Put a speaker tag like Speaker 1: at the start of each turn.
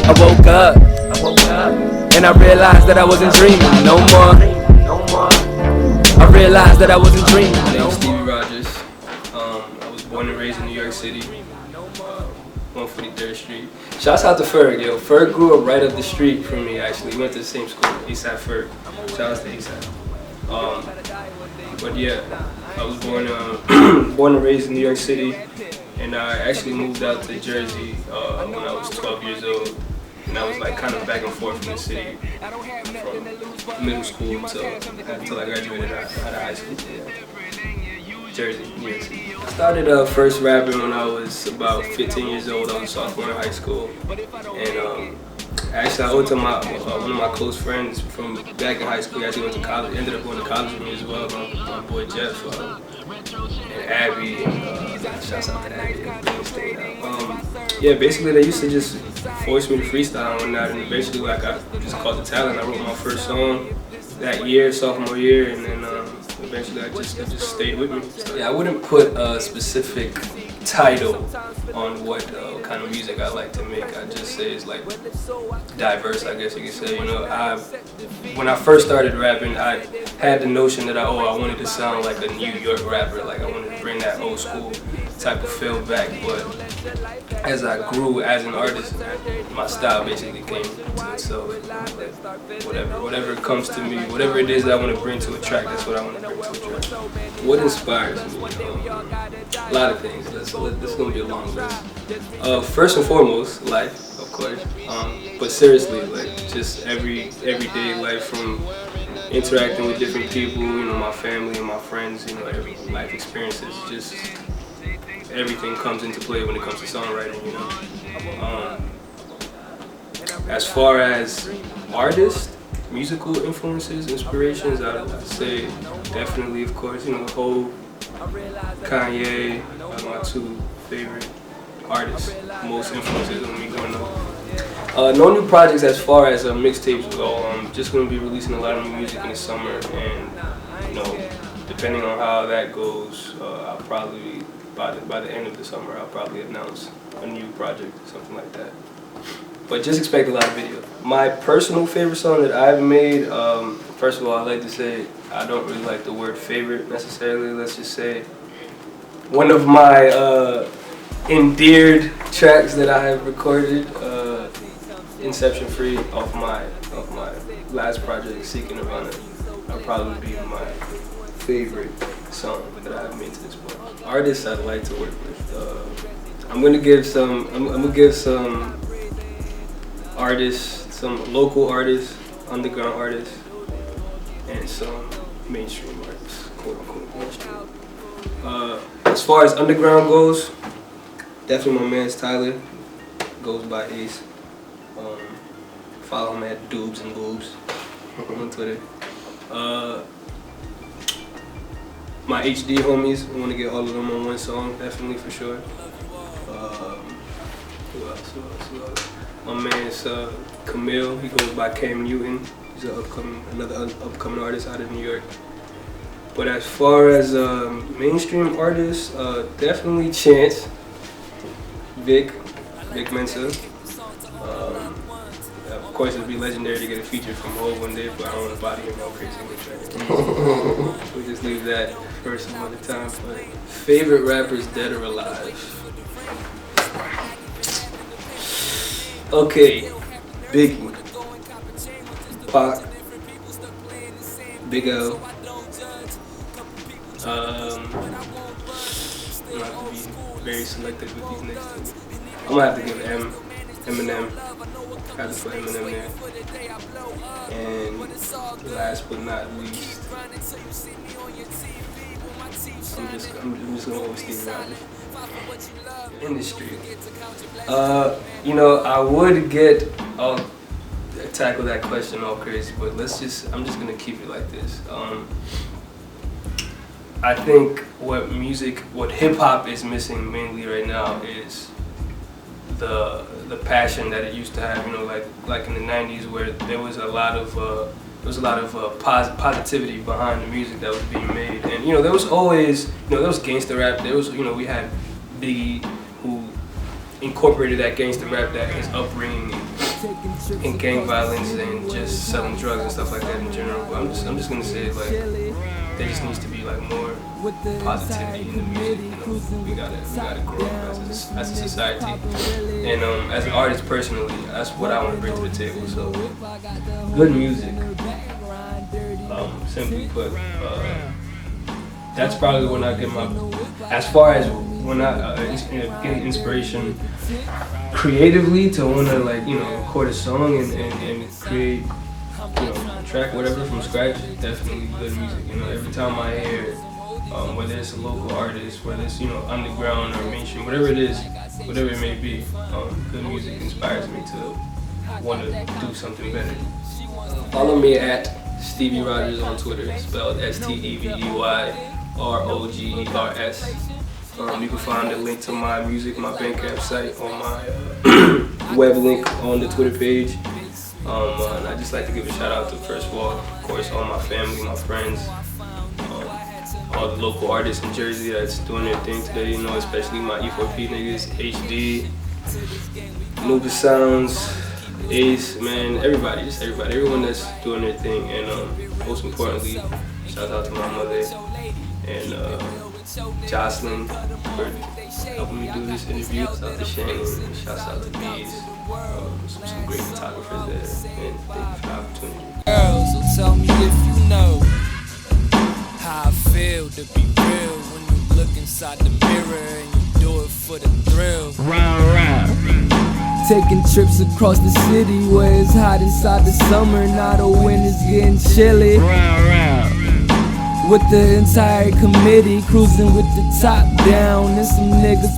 Speaker 1: I woke up, and I realized that I wasn't dreaming no more. I realized that I wasn't dreaming.
Speaker 2: My name is Stevey Rogers. I was born and raised in New York City, 143rd Street. Shouts out to Ferg, yo. Ferg grew up right up the street from me, actually. We went to the same school, Eastside Ferg. Shout out to Eastside. But yeah, I was born and raised in New York City, and I actually moved out to Jersey when I was 12 years old. And I was like kind of back and forth from the city, from middle school until I graduated out of high school. Yeah. Jersey, New York City. I started first rapping when I was about 15 years old. I was a sophomore in high school, and actually I went to one of my close friends from back in high school. He actually went to college, ended up going to college with me as well. My boy Jeff and Abby. Shouts out to Abby. Yeah, basically they used to just force me to freestyle and whatnot, and eventually like I just caught the talent. I wrote my first song that year, sophomore year, and then eventually it just stayed with me. So, yeah, I wouldn't put a specific title on what kind of music I like to make. I just say it's like diverse, I guess you could say. You know, when I first started rapping, I had the notion that I wanted to sound like a New York rapper, like I wanted to bring that old school type of feel back. But as I grew as an artist, my style basically came to itself. Whatever comes to me, whatever it is that I want to bring to a track, that's what I want to bring to a track. What inspires me? A lot of things. This is going to be a long list. First and foremost, life, of course. But seriously, like just everyday life, from interacting with different people, you know, my family and my friends, you know, every life experiences, just everything comes into play when it comes to songwriting, you know. As far as artists, musical influences, inspirations, I'd say definitely, of course, you know, the whole Kanye are my two favorite artists, most influences on me growing up. No new projects as far as mixtapes go. I'm just going to be releasing a lot of new music in the summer, and you know, depending on how that goes, I'll probably by the end of the summer I'll probably announce a new project, something like that. But just expect a lot of video. My personal favorite song that I've made, first of all, I like to say I don't really like the word favorite necessarily. Let's just say one of my endeared tracks that I have recorded, Inception Free, off my last project, Seeking Nirvana, will probably be my favorite song that I've made to this point. Artists I'd like to work with. I'm gonna give some artists, some local artists, underground artists, and some mainstream artists, quote unquote mainstream. As far as underground goes, definitely my man's Tyler, goes by Ace. Follow him at Doobs and Boobs on Twitter. My HD homies, I want to get all of them on one song, definitely for sure. Who else? My man's Camille, he goes by Cam Newton. He's another upcoming artist out of New York. But as far as mainstream artists, definitely Chance, Vic Mensa. Of course, it'd be legendary to get a feature from Hov one day, but I don't want to body him all crazy with that. We'll just leave that for some other time. But favorite rappers, dead or alive? Okay, Biggie, Pac, Big L. I'm gonna have to be very selective with these next two. I'm gonna have to give Eminem. I have to put Eminem there. And last but not least, I'm just gonna go with Stevey Rogers. Industry. You know, I would I'll tackle that question all crazy, but I'm just gonna keep it like this. I think what hip hop is missing mainly right now is the passion that it used to have. You know, like in the '90s, where there was a lot of positivity behind the music that was being made, and you know, there was always, you know, there was gangster rap. There was, you know, we had Biggie, who incorporated that gangster rap, that his upbringing in gang violence and just selling drugs and stuff like that in general. But I'm just gonna say like there just needs to be like more positivity in the music. You know, we gotta grow up as a society. And as an artist personally, that's what I want to bring to the table. So good music. Simply put, that's probably when I get my, as far as when I get inspiration creatively to want to like, you know, record a song and create, you know, a track, whatever, from scratch. Definitely good music. You know, every time I hear, whether it's a local artist, whether it's, you know, underground or mainstream, whatever it is, whatever it may be, good music inspires me to want to do something better. Follow me at Stevey Rogers on Twitter, spelled STEVEYROGERS. You can find a link to my music, my Bandcamp site, on my web link on the Twitter page. And I'd just like to give a shout out to, first of all, of course, all my family, my friends, all the local artists in Jersey that's doing their thing today, you know, especially my E4P niggas, HD, Nubis Sounds, Ace, man, everybody, just everybody, everyone that's doing their thing. And most importantly, shout out to my mother and Jocelyn for helping me do this interview. Shout out to Shannon, shout out to Reyes, some great photographers there, and thank you for the opportunity.
Speaker 1: Girls, so tell me if you know how I feel to be real when you look inside the mirror and you do it for the thrill. Taking trips across the city where it's hot inside the summer, now the winter's getting chilly. With the entire committee cruising with the top down and some niggas